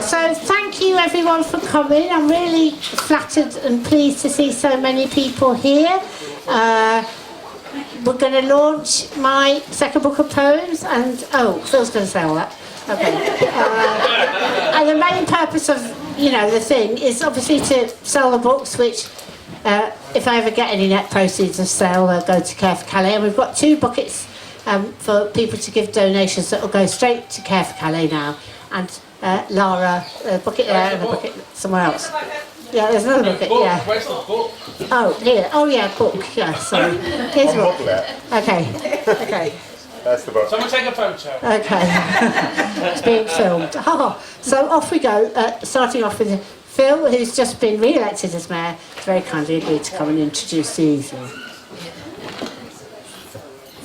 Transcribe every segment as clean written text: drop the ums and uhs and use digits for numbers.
So thank you everyone for coming. I'm really flattered and pleased to see so many people here. We're going to launch my second book of poems and... Oh, Phil's going to say all that. Okay. And the main purpose of, the thing is obviously to sell the books, which, if I ever get any net proceeds of sale, they'll go to Care for Calais. And we've got 2 buckets for people to give donations that will go straight to Care for Calais now. And Lara, a bucket there and a bucket somewhere else. Yeah, there's another bucket, yeah. Where's the book? Oh, here. Oh, yeah, book. Yeah, sorry. Here's a book. Okay. That's the book. Someone take a photo. Okay. It's being filmed. Oh, so off we go, starting off with Phil, who's just been re-elected as mayor. He's very kindly agreed to come and introduce the evening.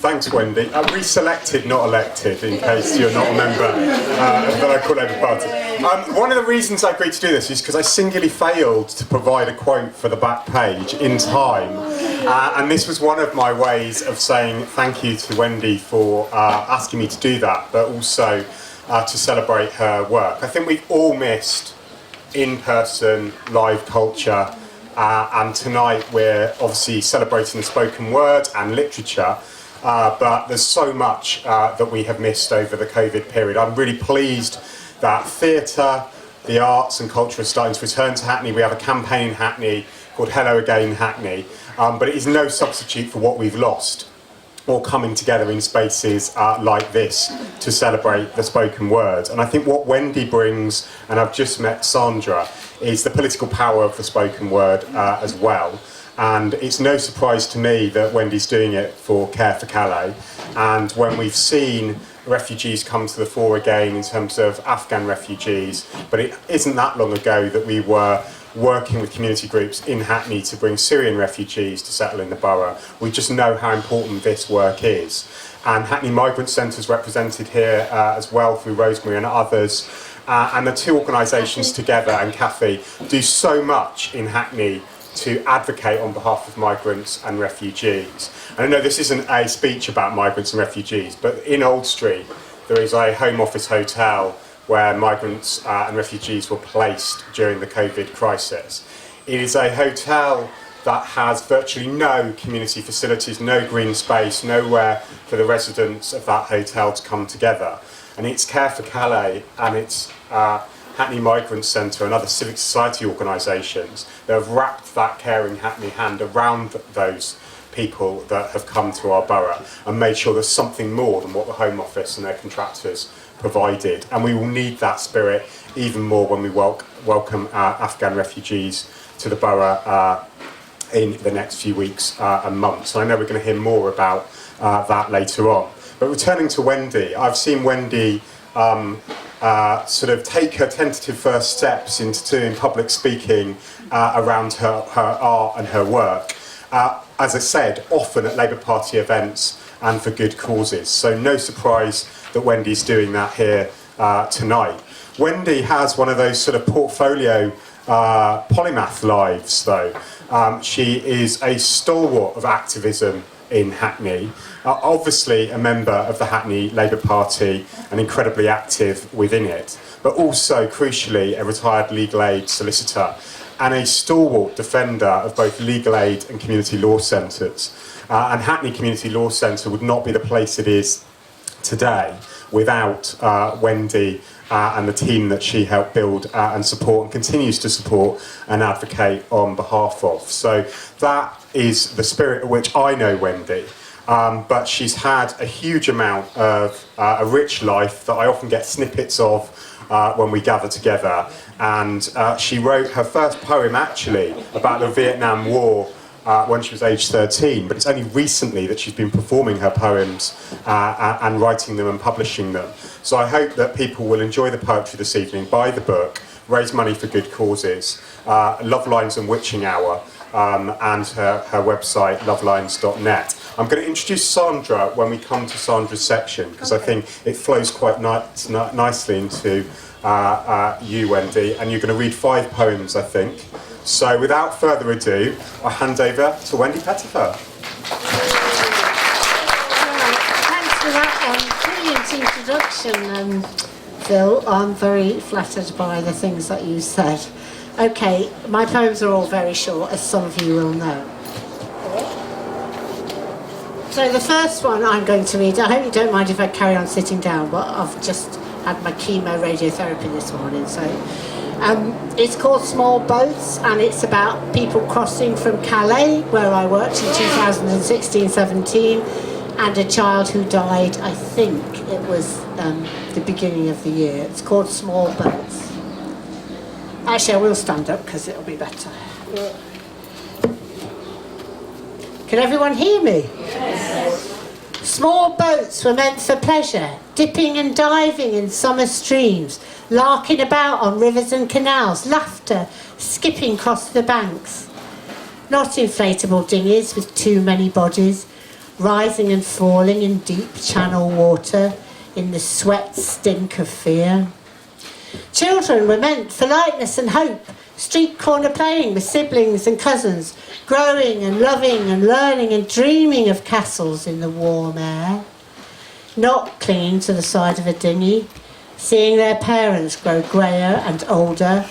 Thanks, Wendy. Reselected, not elected, in case you're not a member of the local Labour Party. One of the reasons I agreed to do this is because I singularly failed to provide a quote for the back page in time. And this was one of my ways of saying thank you to Wendy for asking me to do that, but also to celebrate her work. I think we've all missed in-person live culture, and tonight we're obviously celebrating the spoken word and literature. But there's so much that we have missed over the COVID period. I'm really pleased that theatre, the arts and culture are starting to return to Hackney. We have a campaign in Hackney called Hello Again Hackney, but it is no substitute for what we've lost, or coming together in spaces like this to celebrate the spoken word. And I think what Wendy brings, and I've just met Sandra, is the political power of the spoken word as well. And it's no surprise to me that Wendy's doing it for Care for Calais. And when we've seen refugees come to the fore again in terms of Afghan refugees, but it isn't that long ago that we were working with community groups in Hackney to bring Syrian refugees to settle in the borough. We just know how important this work is. And Hackney Migrant Centre is represented here as well through Rosemary and others. And the 2 organisations together, and Kathy, do so much in Hackney to advocate on behalf of migrants and refugees. And I know this isn't a speech about migrants and refugees, but in Old Street there is a Home Office hotel where migrants and refugees were placed during the COVID crisis. It is a hotel that has virtually no community facilities, no green space, nowhere for the residents of that hotel to come together. And it's Care for Calais and it's Hackney Migrant Centre and other civic society organisations that have wrapped that caring Hackney hand around those people that have come to our borough and made sure there's something more than what the Home Office and their contractors provided. And we will need that spirit even more when we welcome Afghan refugees to the borough in the next few weeks and months. And I know we're going to hear more about that later on. But returning to Wendy, I've seen Wendy sort of take her tentative first steps into doing public speaking around her art and her work. As I said, often at Labour Party events and for good causes. So no surprise that Wendy's doing that here tonight. Wendy has one of those sort of portfolio polymath lives though. She is a stalwart of activism in Hackney, obviously a member of the Hackney Labour Party and incredibly active within it, but also crucially a retired legal aid solicitor and a stalwart defender of both legal aid and community law centres. And Hackney Community Law Centre would not be the place it is today without Wendy and the team that she helped build and support and continues to support and advocate on behalf of. So that is the spirit at which I know Wendy. But she's had a huge amount of a rich life that I often get snippets of when we gather together. And she wrote her first poem actually about the Vietnam War when she was aged 13, but it's only recently that she's been performing her poems and writing them and publishing them. So I hope that people will enjoy the poetry this evening, buy the book, raise money for good causes, Love Lines and Witching Hour, and her website, lovelines.net. I'm going to introduce Sandra when we come to Sandra's section, because I think it flows quite nicely into you, Wendy, and you're going to read 5 poems, I think. So without further ado, I'll hand over to Wendy Pettifer. Thanks for that brilliant introduction, Phil. I'm very flattered by the things that you said. Okay, my poems are all very short, as some of you will know. So the first one I'm going to read, I hope you don't mind if I carry on sitting down, but I've just had my chemo radiotherapy this morning, so... it's called Small Boats, and it's about people crossing from Calais, where I worked in 2016-17, and a child who died, I think it was the beginning of the year. It's called Small Boats. Actually, I will stand up because it'll be better. Can everyone hear me? Yes. Small boats were meant for pleasure, dipping and diving in summer streams, larking about on rivers and canals, laughter, skipping across the banks. Not inflatable dinghies with too many bodies, rising and falling in deep channel water, in the sweat stink of fear. Children were meant for lightness and hope, street corner playing with siblings and cousins, growing and loving and learning and dreaming of castles in the warm air. Not clinging to the side of a dinghy, seeing their parents grow greyer and older,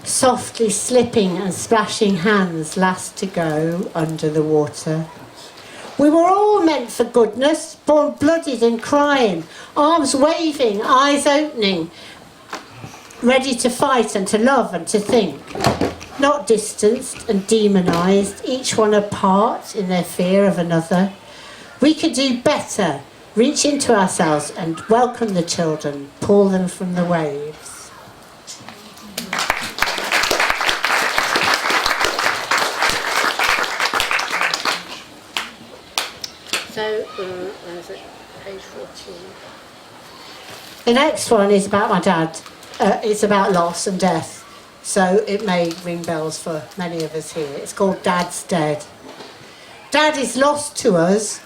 softly slipping and splashing hands last to go under the water. We were all meant for goodness, born bloodied and crying, arms waving, eyes opening, ready to fight and to love and to think. Not distanced and demonised, each one apart in their fear of another. We could do better, reach into ourselves and welcome the children, pull them from the waves. So, where is it? Page 14. The next one is about my dad. It's about loss and death, so it may ring bells for many of us here. It's called Dad's Dead. Dad is lost to us,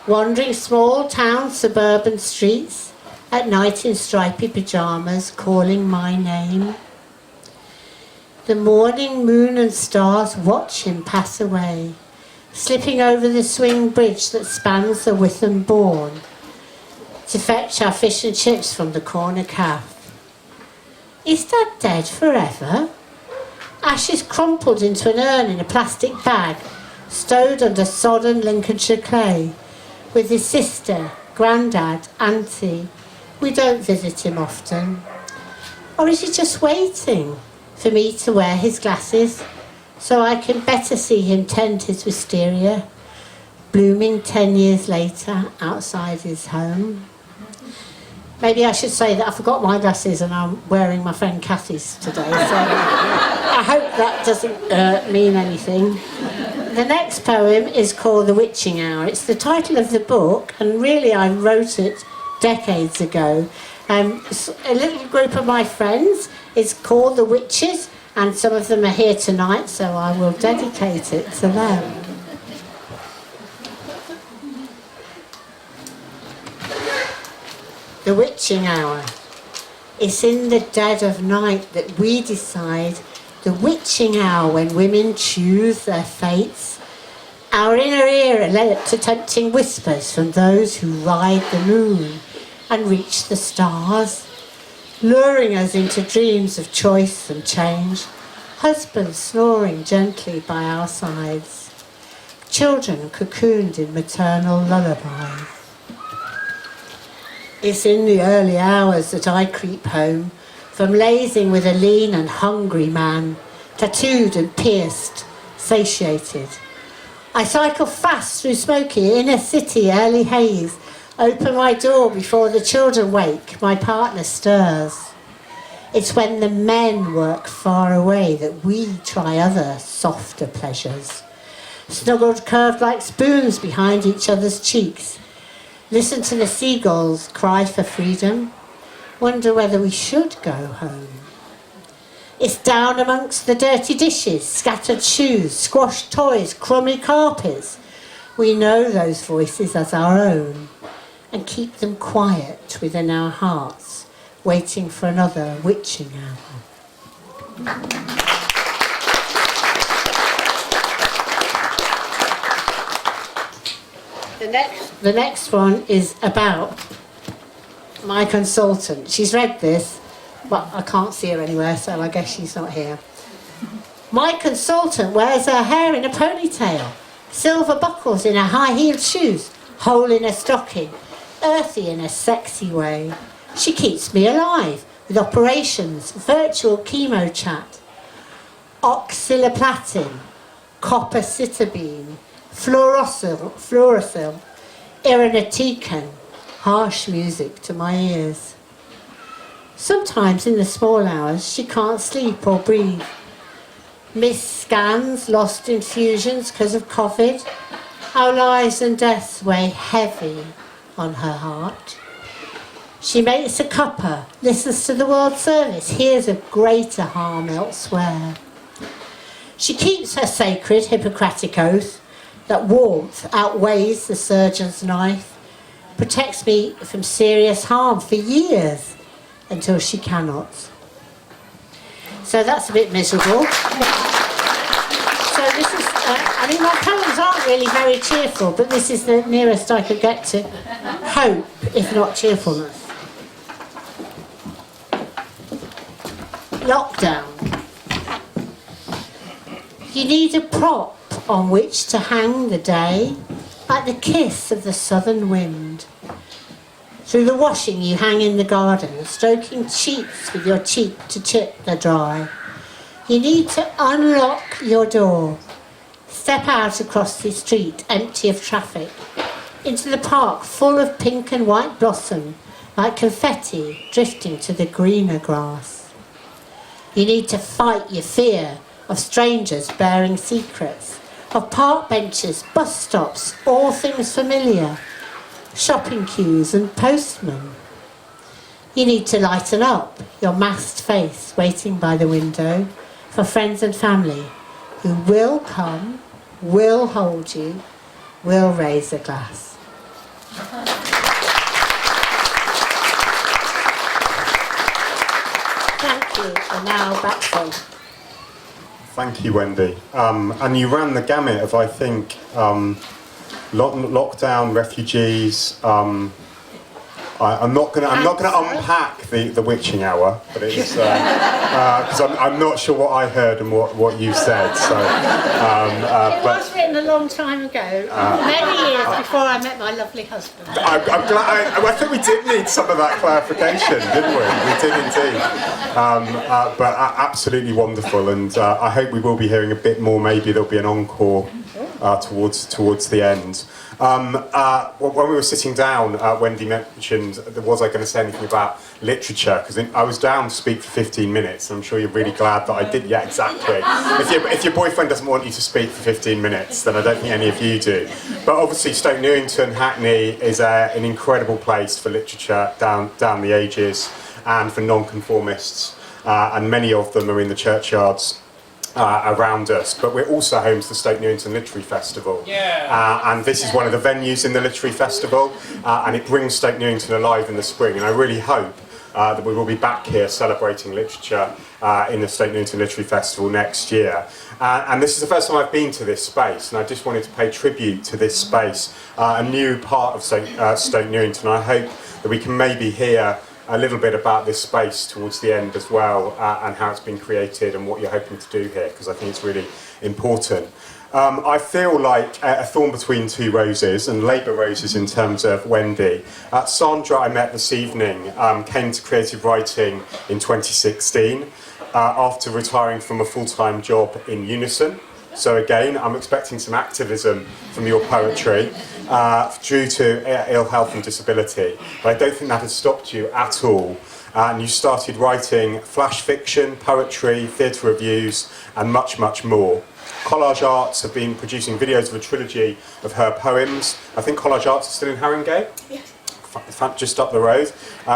wandering small town suburban streets, at night in stripy pyjamas, calling my name. The morning moon and stars watch him pass away, slipping over the swing bridge that spans the Witham Bourne, to fetch our fish and chips from the corner cafe. Is Dad dead forever? Ashes crumpled into an urn in a plastic bag, stowed under sodden Lincolnshire clay, with his sister, Grandad, Auntie. We don't visit him often. Or is he just waiting for me to wear his glasses so I can better see him tend his wisteria, blooming 10 years later outside his home? Maybe I should say that I forgot my glasses and I'm wearing my friend Kathy's today, so I hope that doesn't mean anything. The next poem is called The Witching Hour. It's the title of the book, and really I wrote it decades ago. A little group of my friends is called The Witches, and some of them are here tonight, so I will dedicate it to them. The witching hour. It's in the dead of night that we decide the witching hour, when women choose their fates. Our inner ear alert to tempting whispers from those who ride the moon and reach the stars, luring us into dreams of choice and change. Husbands snoring gently by our sides, children cocooned in maternal lullabies. It's in the early hours that I creep home from lazing with a lean and hungry man, tattooed and pierced, satiated. I cycle fast through smoky inner city early haze, open my door before the children wake, my partner stirs. It's when the men work far away that we try other, softer pleasures, snuggled curved like spoons behind each other's cheeks. Listen to the seagulls cry for freedom, wonder whether we should go home. It's down amongst the dirty dishes, scattered shoes, squashed toys, crummy carpets. We know those voices as our own and keep them quiet within our hearts, waiting for another witching hour. The next one is about my consultant. She's read this, but I can't see her anywhere, so I guess she's not here. My consultant wears her hair in a ponytail, silver buckles in her high-heeled shoes, hole in her stocking, earthy in a sexy way. She keeps me alive with operations, virtual chemo chat, oxaliplatin, copper citabine, fluorosil, irinotecan, harsh music to my ears. Sometimes in the small hours she can't sleep or breathe. Missed scans, lost infusions because of COVID. Our lives and deaths weigh heavy on her heart. She makes a cuppa, listens to the World Service, hears of greater harm elsewhere. She keeps her sacred Hippocratic oath that warmth outweighs the surgeon's knife, protects me from serious harm for years until she cannot. So that's a bit miserable. So this is, I mean, my poems aren't really very cheerful, but this is the nearest I could get to hope, if not cheerfulness. Lockdown. You need a prop on which to hang the day, like the kiss of the southern wind. Through the washing you hang in the garden, stroking sheets with your cheek to chip the dry. You need to unlock your door, step out across the street empty of traffic, into the park full of pink and white blossom, like confetti drifting to the greener grass. You need to fight your fear of strangers bearing secrets, of park benches, bus stops, all things familiar, shopping queues and postmen. You need to lighten up your masked face waiting by the window for friends and family who will come, will hold you, will raise a glass. Thank you, and now back to you. Thank you, Wendy. And you ran the gamut of, I think, lockdown, refugees. I'm not going to unpack the witching hour, but it's because I'm not sure what I heard and what you said. So, It was written a long time ago, many years before I met my lovely husband. I'm glad. I think we did need some of that clarification, didn't we? We did indeed. But absolutely wonderful, and I hope we will be hearing a bit more. Maybe there'll be an encore towards the end. When we were sitting down, Wendy mentioned, was I going to say anything about literature? Because I was down to speak for 15 minutes. I'm sure you're really glad that I did. Yeah, exactly. If your boyfriend doesn't want you to speak for 15 minutes, then I don't think any of you do. But obviously Stoke Newington, Hackney is an incredible place for literature down the ages and for nonconformists. And many of them are in the churchyards around us, but we're also home to the Stoke Newington Literary Festival. And this is one of the venues in the Literary Festival, and it brings Stoke Newington alive in the spring, and I really hope that we will be back here celebrating literature in the Stoke Newington Literary Festival next year. And this is the first time I've been to this space, and I just wanted to pay tribute to this space, a new part of Stoke Newington. I hope that we can maybe hear a little bit about this space towards the end as well, and how it's been created and what you're hoping to do here, because I think it's really important. I feel like a thorn between two roses, and labour roses in terms of Wendy. Sandra, I met this evening, came to creative writing in 2016 after retiring from a full-time job in Unison. So again, I'm expecting some activism from your poetry due to ill health and disability. But I don't think that has stopped you at all. And you started writing flash fiction, poetry, theatre reviews, and much, much more. Collage Arts have been producing videos of a trilogy of her poems. I think Collage Arts is still in Haringey? Yes. Just up the road,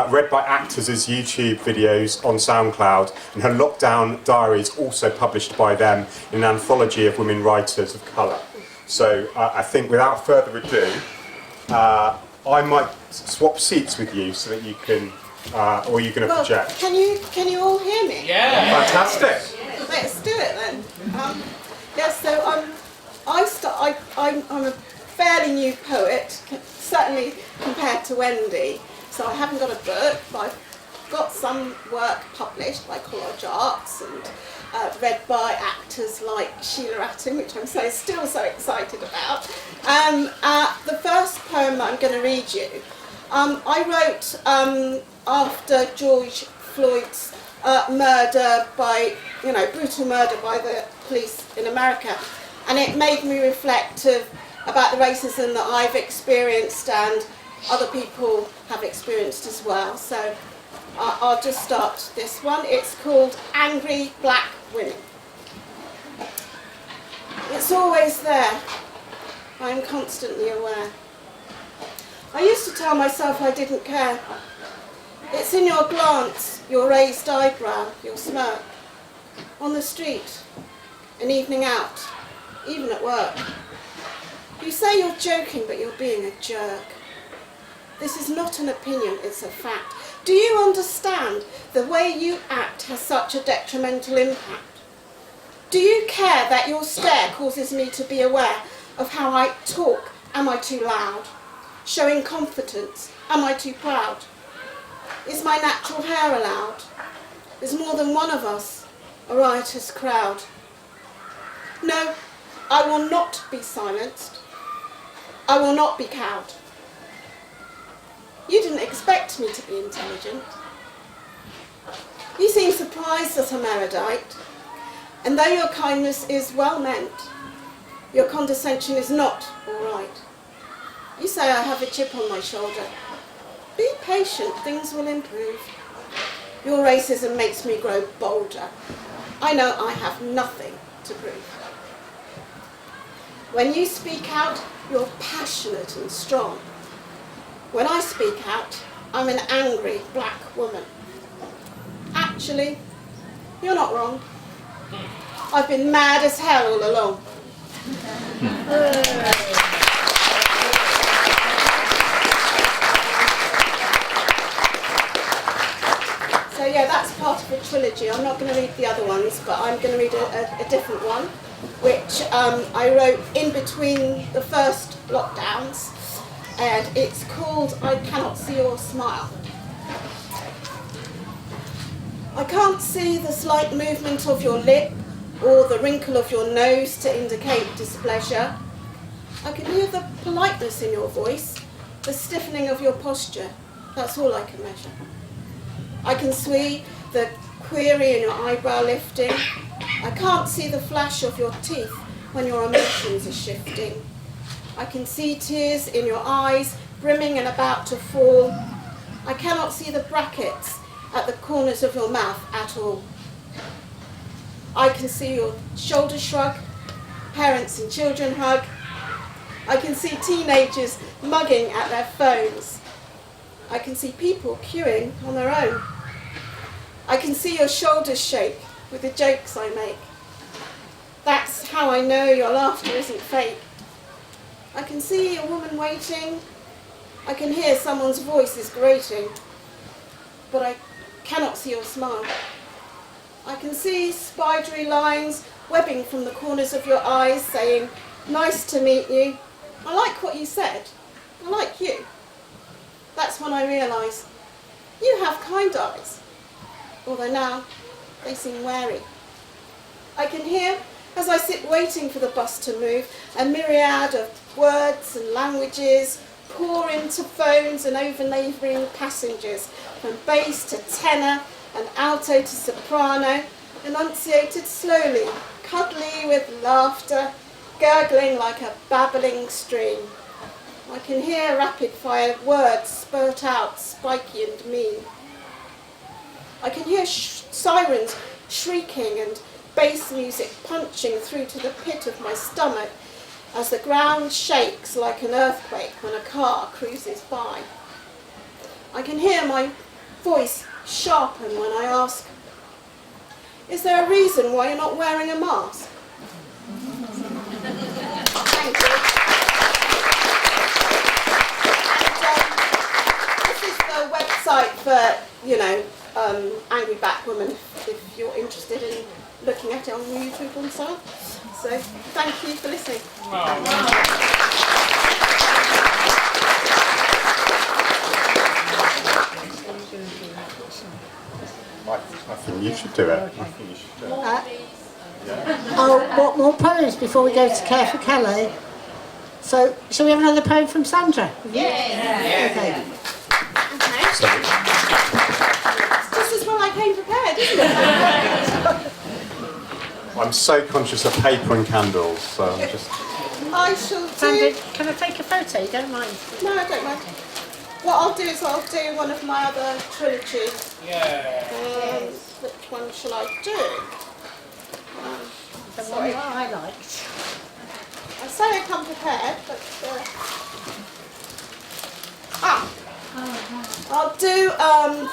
read by actors as YouTube videos on SoundCloud, and her lockdown diary is also published by them in an anthology of women writers of colour. So I think without further ado, I might swap seats with you so that you can, or you're going to project. Can you all hear me? Yeah. Fantastic. Let's do it then. I'm a fairly new poet, certainly compared to Wendy. so I haven't got a book, but I've got some work published by Collage Arts and read by actors like Sheila Atton, which I'm still so excited about. The first poem that I'm going to read you, I wrote after George Floyd's murder by, brutal murder by the police in America, and it made me reflect about the racism that I've experienced and other people have experienced as well. So I'll just start this one. It's called Angry Black Women. It's always there. I am constantly aware. I used to tell myself I didn't care. It's in your glance, your raised eyebrow, your smirk. On the street, an evening out, even at work. You say you're joking, but you're being a jerk. This is not an opinion, it's a fact. Do you understand the way you act has such a detrimental impact? Do you care that your stare causes me to be aware of how I talk? Am I too loud? Showing confidence? Am I too proud? Is my natural hair allowed? Is more than one of us a riotous crowd? No, I will not be silenced. I will not be cowed. You didn't expect me to be intelligent. You seem surprised that I'm erudite, and though your kindness is well meant, your condescension is not all right. You say I have a chip on my shoulder. Be patient, things will improve. Your racism makes me grow bolder. I know I have nothing to prove. When you speak out, you're passionate and strong. When I speak out, I'm an angry black woman. Actually, you're not wrong. I've been mad as hell all along. So yeah, that's part of a trilogy. I'm not going to read the other ones, but I'm going to read a different one, which I wrote in between the first lockdowns, and it's called I Cannot See Your Smile. I can't see the slight movement of your lip or the wrinkle of your nose to indicate displeasure. I can hear the politeness in your voice, the stiffening of your posture. That's all I can measure. I can see the query in your eyebrow lifting. I can't see the flash of your teeth when your emotions are shifting. I can see tears in your eyes, brimming and about to fall. I cannot see the brackets at the corners of your mouth at all. I can see your shoulder shrug, parents and children hug. I can see teenagers mugging at their phones. I can see people queuing on their own. I can see your shoulders shake with the jokes I make. That's how I know your laughter isn't fake. I can see a woman waiting. I can hear someone's voice is grating. But I cannot see your smile. I can see spidery lines webbing from the corners of your eyes saying, nice to meet you. I like what you said. I like you. That's when I realise you have kind eyes, although now they seem wary. I can hear, as I sit waiting for the bus to move, a myriad of words and languages pour into phones and over-neighbouring passengers, from bass to tenor and alto to soprano, enunciated slowly, cuddly with laughter, gurgling like a babbling stream. I can hear rapid-fire words spurt out, spiky and mean. I can hear sirens shrieking and bass music punching through to the pit of my stomach as the ground shakes like an earthquake when a car cruises by. I can hear my voice sharpen when I ask, is there a reason why you're not wearing a mask? Thank you. And this is the website for, Angry Black Woman, if you're interested in looking at it on YouTube and so on. So, thank you for listening. Wow. I think you should do it. I think you should do it. Oh, what more poems before we go to Care for Kelly? So, shall we have another poem from Sandra? Yeah. Okay. So, This is when I came prepared, isn't it? I'm so conscious of paper and candles, so I'm just... I shall Sandra, do... can I take a photo? You don't mind? No, I don't mind. What I'll do is I'll do one of my other trilogies. Which one shall I do? The one that I liked. I say I come prepared, but... I'll do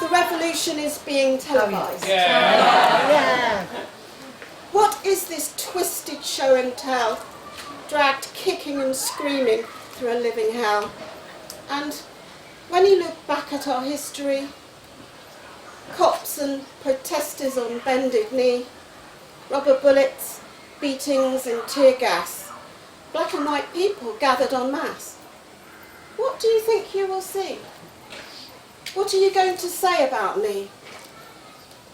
The Revolution is Being Televised. Yeah. What is this twisted show and tell, dragged kicking and screaming through a living hell? And when you look back at our history, cops and protesters on bended knee, rubber bullets, beatings and tear gas, black and white people gathered en masse, what do you think you will see? What are you going to say about me?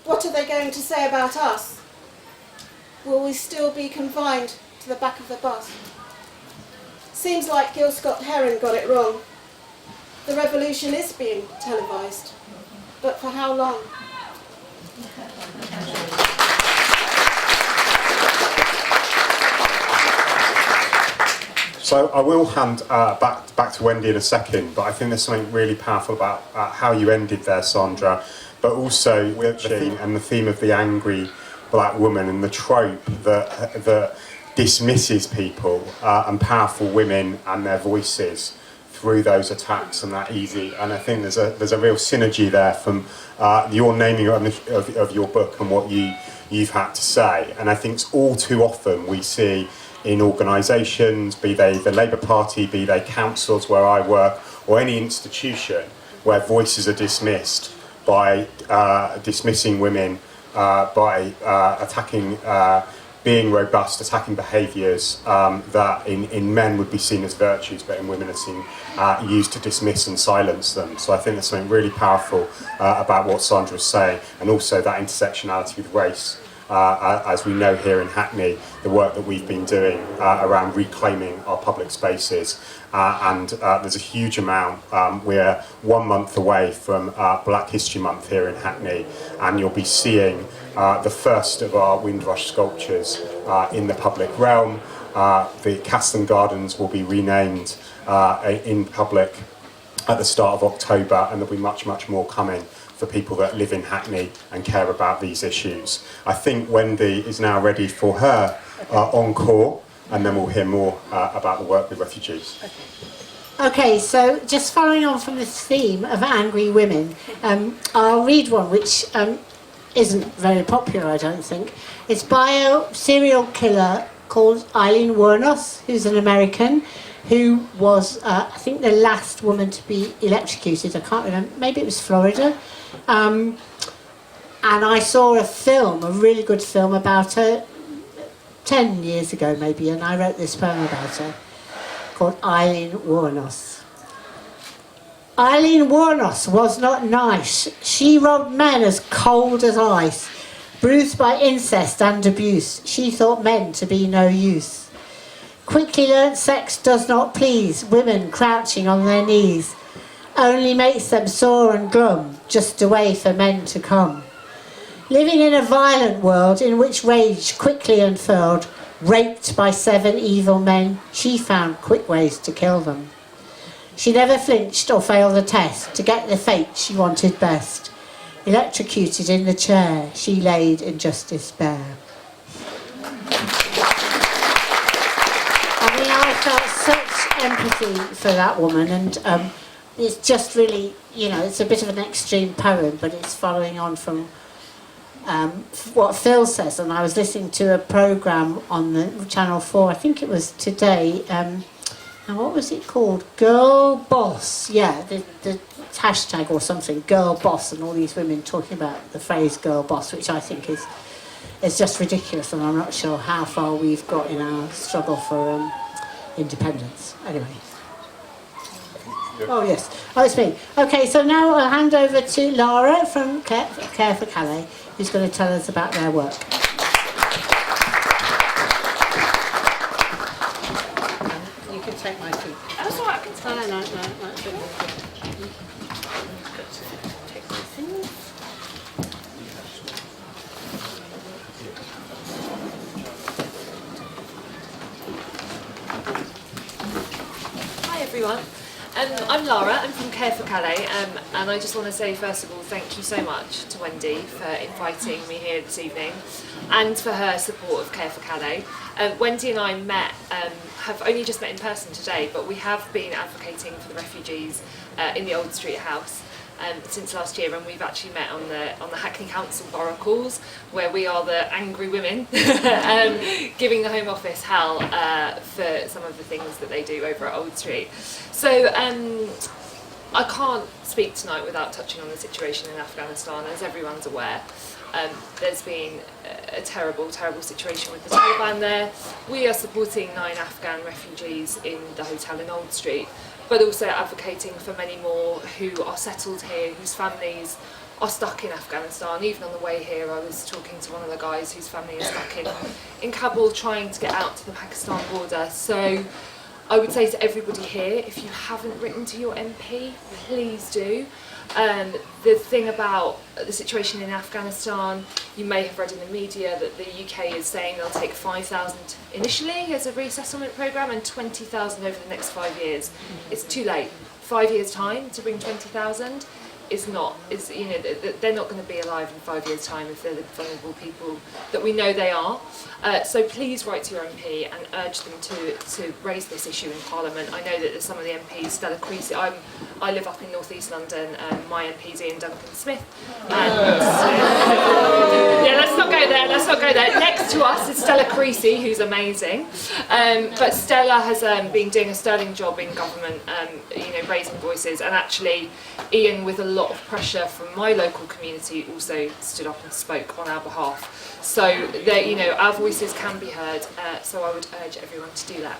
What are they going to say about us? Will we still be confined to the back of the bus? Seems like Gil Scott-Heron got it wrong. The revolution is being televised, but for how long? So I will hand back to Wendy in a second, but I think there's something really powerful about how you ended there, Sandra, but also with the theme of the angry black woman and the trope that dismisses people and powerful women and their voices through those attacks and that easy. And I think there's a real synergy there from your naming of your book and what you've had to say. And I think all too often we see in organisations, be they the Labour Party, be they councils where I work, or any institution where voices are dismissed by dismissing women, by attacking being robust, attacking behaviours that in men would be seen as virtues, but in women are seen used to dismiss and silence them. So I think there's something really powerful about what Sandra was saying, and also that intersectionality with race. As we know here in Hackney, the work that we've been doing around reclaiming our public spaces, and there's a huge amount. We're 1 month away from Black History Month here in Hackney, and you'll be seeing the first of our Windrush sculptures in the public realm. The Castle Gardens will be renamed in public at the start of October, and there'll be much, much more coming for people that live in Hackney and care about these issues. I think Wendy is now ready for her encore, and then we'll hear more about the work with refugees. Okay, so just following on from this theme of angry women, I'll read one which isn't very popular, I don't think. It's by a serial killer called Eileen Wuornos, who's an American, who was, I think, the last woman to be electrocuted. I can't remember, maybe it was Florida. And I saw a film, a really good film about her 10 years ago maybe, and I wrote this poem about her called Eileen Wuornos. Eileen Wuornos was not nice. She robbed men as cold as ice. Bruised by incest and abuse, she thought men to be no use. Quickly learnt sex does not please women crouching on their knees. Only makes them sore and glum, just a way for men to come. Living in a violent world in which rage quickly unfurled, raped by 7 evil men, she found quick ways to kill them. She never flinched or failed the test to get the fate she wanted best. Electrocuted in the chair, she laid in just despair. I mean, I felt such empathy for that woman, and it's just really, you know, it's a bit of an extreme poem, but it's following on from what Phil says. And I was listening to a programme on the Channel 4, I think it was today, and what was it called? Girl Boss. Yeah, the hashtag or something, Girl Boss, and all these women talking about the phrase Girl Boss, which I think is just ridiculous, and I'm not sure how far we've got in our struggle for independence. Anyway. Oh yes, oh it's me. Okay, so now I'll hand over to Laura from Care for Calais, who's going to tell us about their work. You can take my seat. That's all right, I can take No, that's it. take my things. Hi everyone. I'm Lara, I'm from Care for Calais, and I just want to say first of all thank you so much to Wendy for inviting me here this evening and for her support of Care for Calais. Wendy and I have only just met in person today, but we have been advocating for the refugees in the Old Street house since last year, and we've actually met on the Hackney Council Borough calls, where we are the angry women giving the Home Office hell for some of the things that they do over at Old Street. So I can't speak tonight without touching on the situation in Afghanistan. As everyone's aware, there's been a terrible, terrible situation with the Taliban there. We are supporting 9 Afghan refugees in the hotel in Old Street, but also advocating for many more who are settled here, whose families are stuck in Afghanistan. Even on the way here, I was talking to one of the guys whose family is stuck in Kabul, trying to get out to the Pakistan border. So I would say to everybody here, if you haven't written to your MP, please do. The thing about the situation in Afghanistan, you may have read in the media that the UK is saying they'll take 5,000 initially as a resettlement programme and 20,000 over the next 5 years. It's too late. 5 years' time to bring 20,000 is not, they're not going to be alive in 5 years' time if they're the vulnerable people that we know they are. So please write to your MP and urge them to raise this issue in Parliament. I know that there's some of the MPs, Stella Creasy, I live up in North East London, my MP's Ian Duncan Smith. And, yeah, let's not go there. Next to us is Stella Creasy, who's amazing. But Stella has been doing a sterling job in government, raising voices, and actually Ian, with a lot of pressure from my local community, also stood up and spoke on our behalf. So that our voices can be heard. So I would urge everyone to do that.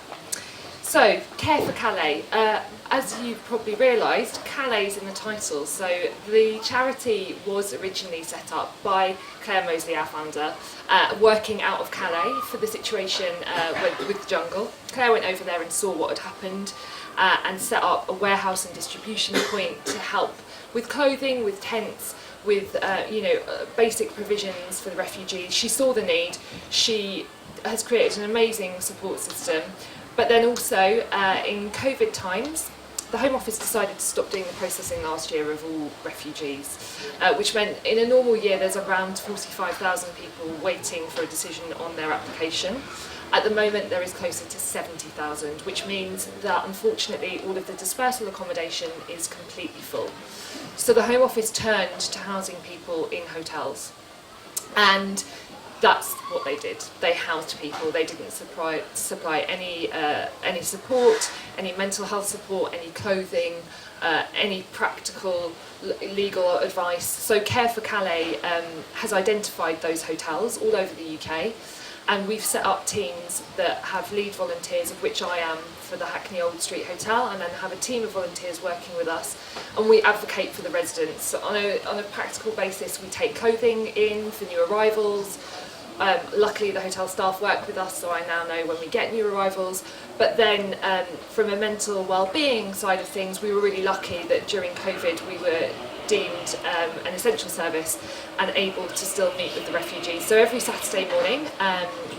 So, Care for Calais. As you've probably realised, Calais is in the title. So the charity was originally set up by Claire Mosley, our founder, working out of Calais for the situation with the jungle. Claire went over there and saw what had happened and set up a warehouse and distribution point to help with clothing, with tents, with basic provisions for the refugees. She saw the need. She has created an amazing support system. But then also, in COVID times, the Home Office decided to stop doing the processing last year of all refugees, which meant in a normal year there's around 45,000 people waiting for a decision on their application. At the moment there is closer to 70,000, which means that unfortunately all of the dispersal accommodation is completely full. So the Home Office turned to housing people in hotels, and that's what they did. They housed people. They didn't supply any support, any mental health support, any clothing, any practical legal advice. So Care for Calais has identified those hotels all over the UK, and we've set up teams that have lead volunteers, of which I am for the Hackney Old Street Hotel, and then have a team of volunteers working with us, and we advocate for the residents. So on a practical basis, we take clothing in for new arrivals. Luckily the hotel staff work with us, so I now know when we get new arrivals. But then from a mental well-being side of things, we were really lucky that during COVID we were deemed an essential service and able to still meet with the refugees. So every Saturday morning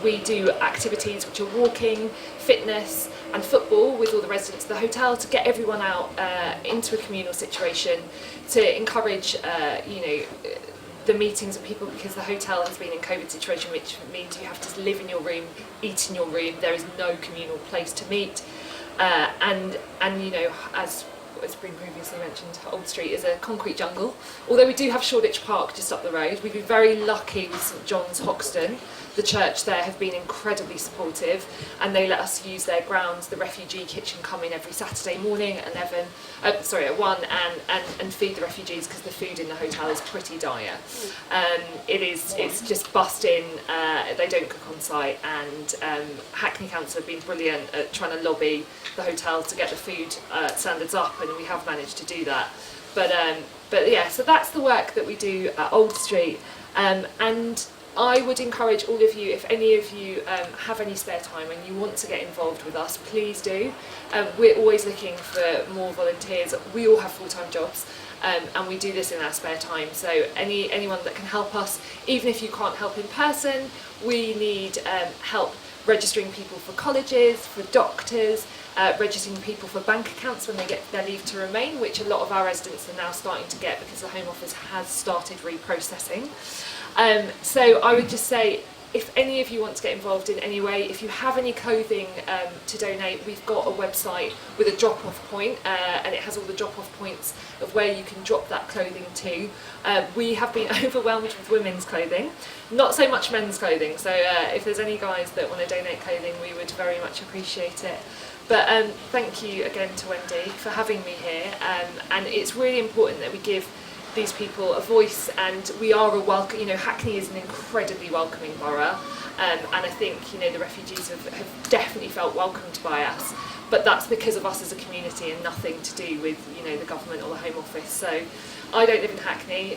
we do activities which are walking, fitness and football with all the residents of the hotel to get everyone out into a communal situation, to encourage the meetings of people, because the hotel has been in COVID situation, which means you have to live in your room, eat in your room. There is no communal place to meet, and as been previously mentioned, Old Street is a concrete jungle. Although we do have Shoreditch Park just up the road, we've been very lucky with St John's Hoxton. The church there have been incredibly supportive, and they let us use their grounds. The refugee kitchen come in every Saturday morning at 1 and feed the refugees, because the food in the hotel is pretty dire. It's just bust in. They don't cook on site, and Hackney Council have been brilliant at trying to lobby the hotel to get the food standards up, and and we have managed to do that. But yeah, so that's the work that we do at Old Street, and I would encourage all of you, if any of you have any spare time and you want to get involved with us, please do. We're always looking for more volunteers. We all have full-time jobs, and we do this in our spare time. So anyone that can help us, even if you can't help in person, we need help registering people for colleges, for doctors, registering people for bank accounts when they get their leave to remain, which a lot of our residents are now starting to get because the Home Office has started reprocessing. So I would just say, if any of you want to get involved in any way, if you have any clothing to donate, we've got a website with a drop-off point, and it has all the drop-off points of where you can drop that clothing to. We have been overwhelmed with women's clothing, not so much men's clothing, so if there's any guys that want to donate clothing, we would very much appreciate it. But thank you again to Wendy for having me here, and it's really important that we give these people a voice, and we are a welcome, Hackney is an incredibly welcoming borough, and I think, the refugees have definitely felt welcomed by us, but that's because of us as a community and nothing to do with, the government or the Home Office. So I don't live in Hackney,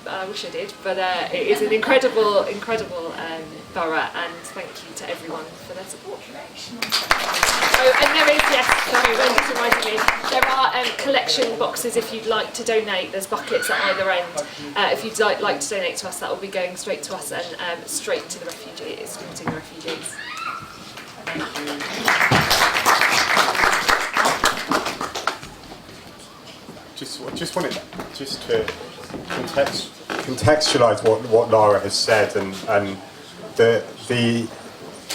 I wish I did, but it is an incredible borough, and thank you to everyone for their support. Oh, and there is, yes, sorry, Wendy's reminded me, there are collection boxes if you'd like to donate. There's buckets at either end. If you'd like to donate to us, that will be going straight to us and straight to the refugees, supporting the refugees. Just wanted to contextualise what Lara has said, and the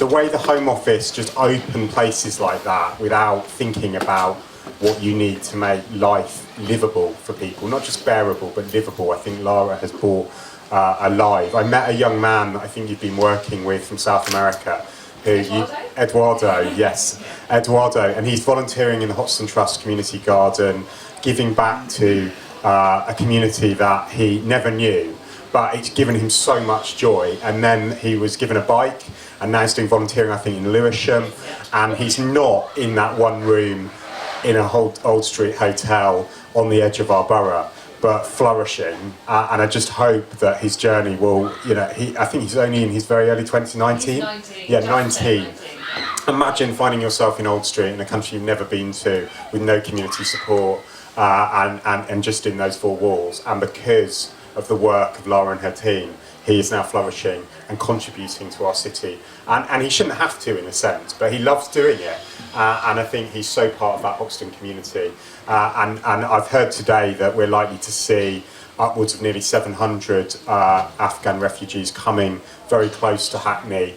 way the Home Office just open places like that without thinking about what you need to make life livable for people, not just bearable but livable, I think Lara has brought alive. I met a young man that I think you've been working with from South America, Eduardo, yes, Eduardo, and he's volunteering in the Hodgson Trust Community Garden, giving back to a community that he never knew, but it's given him so much joy. And then he was given a bike, and now he's doing volunteering, I think, in Lewisham, and he's not in that one room in a Old Street hotel on the edge of our borough, but flourishing. And I just hope that his journey will, I think he's only in his very early 2019. He's 19. Yeah, 19. Imagine finding yourself in Old Street in a country you've never been to, with no community support, and just in those four walls. And because of the work of Lara and her team, he is now flourishing and contributing to our city. And he shouldn't have to, in a sense, but he loves doing it. And I think he's so part of that Hoxton community. And I've heard today that we're likely to see upwards of nearly 700 Afghan refugees coming very close to Hackney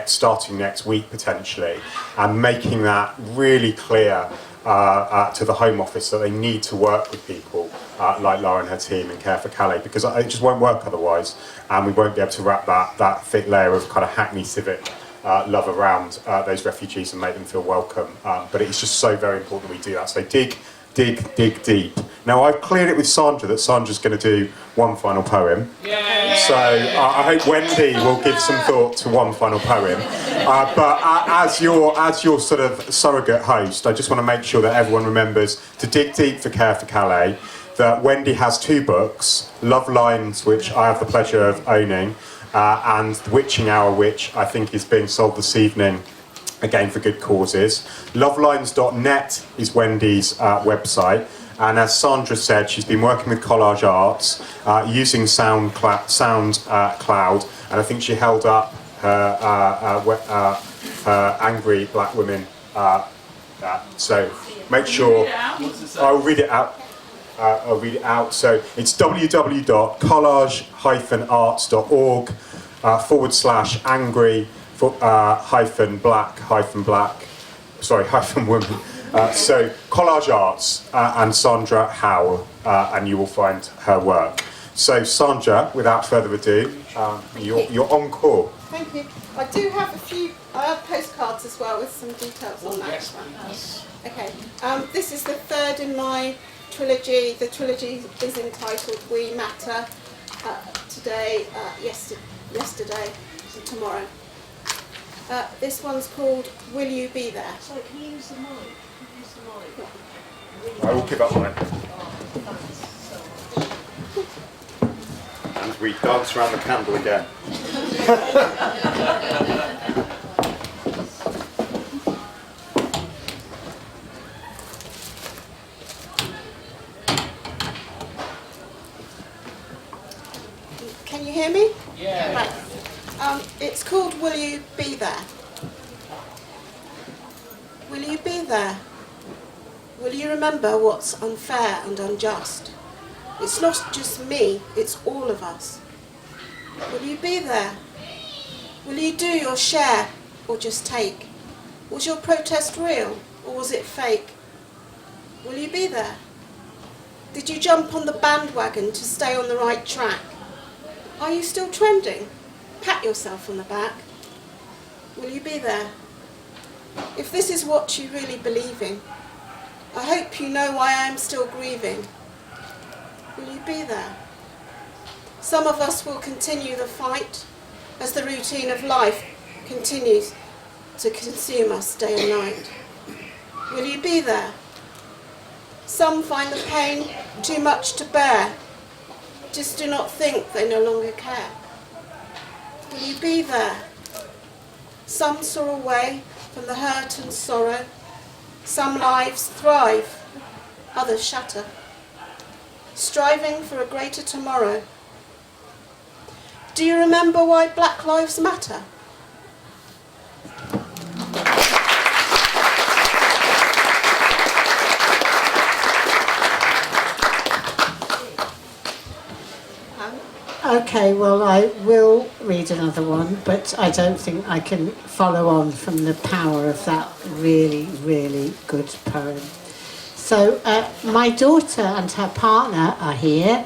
starting next week potentially, and making that really clear to the Home Office that they need to work with people like Lara and her team and Care for Calais, because it just won't work otherwise, and we won't be able to wrap that thick layer of kind of Hackney civic love around those refugees and make them feel welcome. But it's just so very important that we do that. So dig deep. Now I've cleared it with Sandra that Sandra's going to do one final poem. Yay. So I hope Wendy will give some thought to one final poem. But as your sort of surrogate host, I just want to make sure that everyone remembers to dig deep for Care for Calais. That Wendy has two books, Love Lines, which I have the pleasure of owning, and The Witching Hour, which I think is being sold this evening, again for good causes. Lovelines.net is Wendy's website, and as Sandra said, she's been working with Collage Arts using SoundCloud, and I think she held up her Angry Black Women. So make sure I'll read it out. So it's www.collage-arts.org /angry-black-women. So Collage Arts and Sandra Howell, and you will find her work. So Sandra, without further ado, you're encore. Thank you. I do have a few postcards as well with some details on that. Yes. Okay. This is the third in my trilogy. The trilogy is entitled We Matter. Today, yesterday, and tomorrow. This one's called Will You Be There? Sorry, can you use the mic? I will give up mine. And we dance around the candle again. Can you hear me? Yeah. Right. It's called Will You Be There? Will you be there? Will you remember what's unfair and unjust? It's not just me, it's all of us. Will you be there? Will you do your share or just take? Was your protest real or was it fake? Will you be there? Did you jump on the bandwagon to stay on the right track? Are you still trending? Pat yourself on the back. Will you be there? If this is what you really believe in, I hope you know why I am still grieving. Will you be there? Some of us will continue the fight as the routine of life continues to consume us day and night. Will you be there? Some find the pain too much to bear. Just do not think they no longer care. Will you be there? Some soar away from the hurt and sorrow. Some lives thrive, others shatter. Striving for a greater tomorrow. Do you remember why Black Lives Matter? Okay, well, I will read another one, but I don't think I can follow on from the power of that really, really good poem. So, my daughter and her partner are here.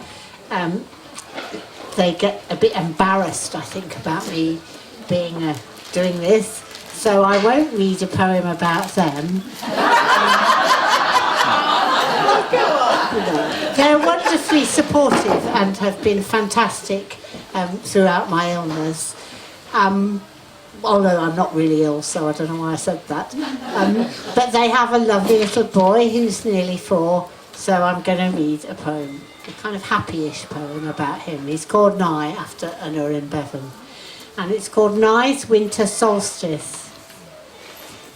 They get a bit embarrassed, I think, about me being doing this, so I won't read a poem about them. They're wonderfully supportive and have been fantastic throughout my illness. Although I'm not really ill, so I don't know why I said that. But they have a lovely little boy who's nearly 4, so I'm going to read a poem, a kind of happy-ish poem about him. He's called Nye, after Anur in Bevan. And it's called Nye's Winter Solstice.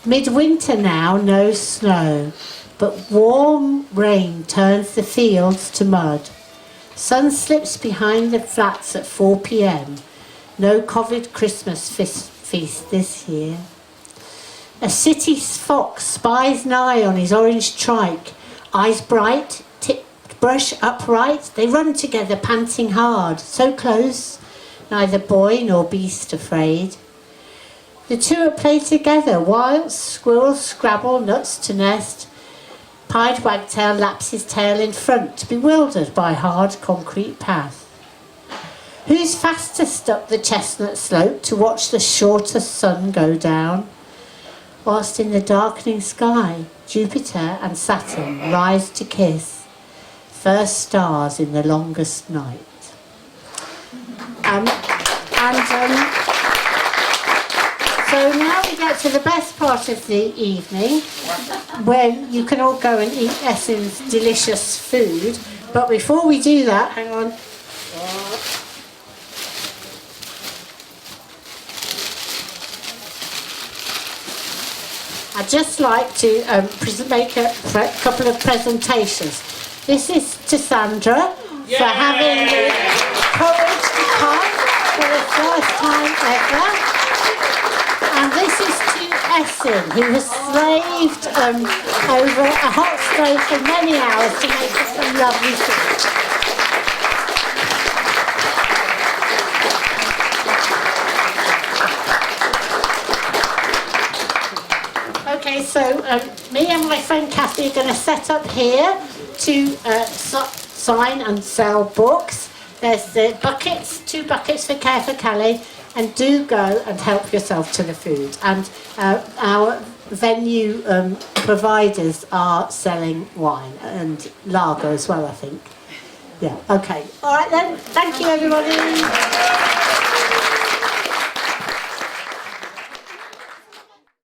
Midwinter now, no snow, but warm rain turns the fields to mud. Sun slips behind the flats at 4 p.m. No COVID Christmas feast this year. A city fox spies Nye on his orange trike. Eyes bright, tipped brush upright. They run together, panting hard. So close, neither boy nor beast afraid. The two are played together, while squirrels scrabble nuts to nest. Pied wagtail laps his tail in front, bewildered by hard concrete path. Who's fastest up the chestnut slope to watch the shorter sun go down? Whilst in the darkening sky, Jupiter and Saturn rise to kiss, first stars in the longest night. So now we get to the best part of the evening, where you can all go and eat Essen's delicious food. But before we do that, hang on. I'd just like to make a couple of presentations. This is to Sandra for having the courage to come for the first time ever. And this is to Essen, who has slaved over a hot stove for many hours to make us some lovely food. Okay, so me and my friend Kathy are going to set up here to sign and sell books. There's the buckets, 2 buckets for Care for Calais, and do go and help yourself to the food. And our venue providers are selling wine and lager as well, I think. Yeah, okay. All right then, thank you everybody.